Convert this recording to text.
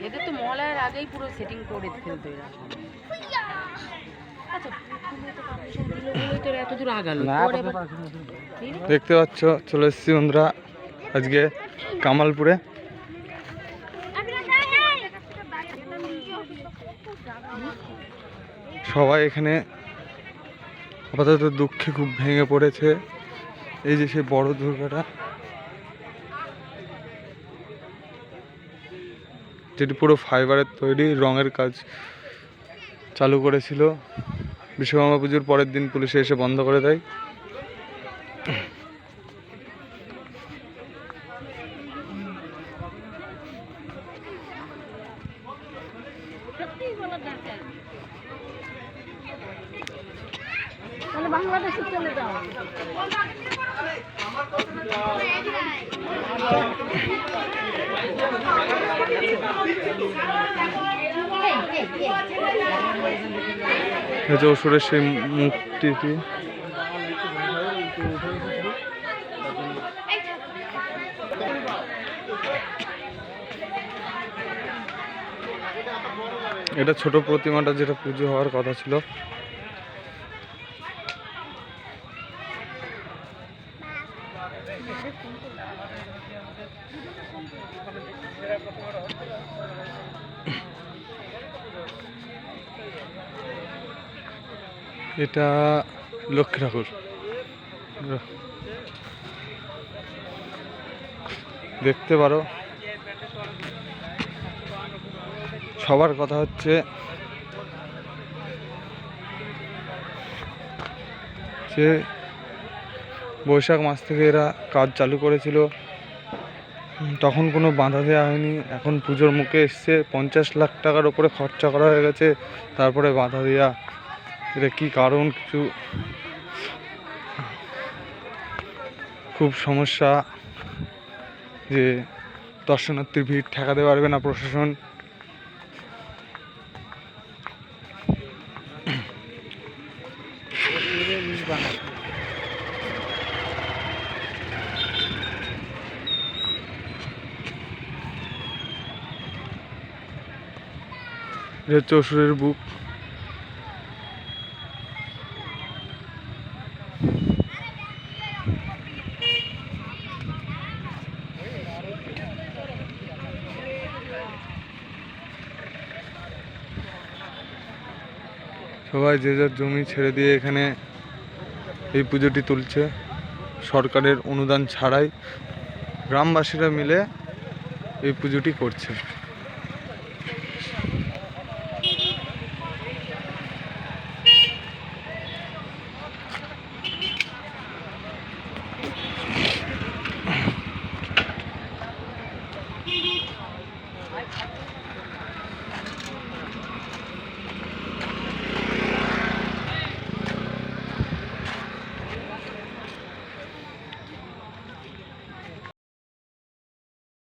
এদের তো মহলার আগেই পুরো সেটিং করে ফেলতো এরা। আচ্ছা এত দূর আগালো। দেখতে পাচ্ছ চলে এসেছি বন্ধুরা আজকে কামালপুরে। সবাই এখানে আপাতত দুঃখে খুব ভেঙে পড়েছে। এই যে সেই বড় দুর্গাটা, যেটি পুরো ফাইবারের তৈরি, রঙের কাজ চালু করেছিল। বিশ্বকর্মা পুজোর পরের দিন পুলিশে এসে বন্ধ করে দেয়। বাংলাদেশে চলে যাও। অসুরের সেই মূর্তিটি এটা ছোট প্রতিমাটা যেটা পুজো হওয়ার কথা ছিল। এটা লক্ষ্মী ঠাকুর। দেখতে পারো সবার কথা হচ্ছে যে বৈশাখ মাস থেকে এরা কাজ চালু করেছিল, তখন কোনো বাধা দেওয়া হয়নি। এখন পুজোর মুখে এসছে, 50 লাখ টাকার উপরে খরচা করা হয়ে গেছে, তারপরে বাধা দেওয়া। এটা কি কারণ? কিছু খুব সমস্যা যে দর্শনার্থীর ভিড় ঠেকাতে পারবে না প্রশাসন। এটা হচ্ছে অসুরের বুক। সবাই যে যার জমি ছেড়ে দিয়ে এখানে এই পুজোটি তুলছে, সরকারের অনুদান ছাড়াই গ্রামবাসীরা মিলে এই পুজোটি করছে।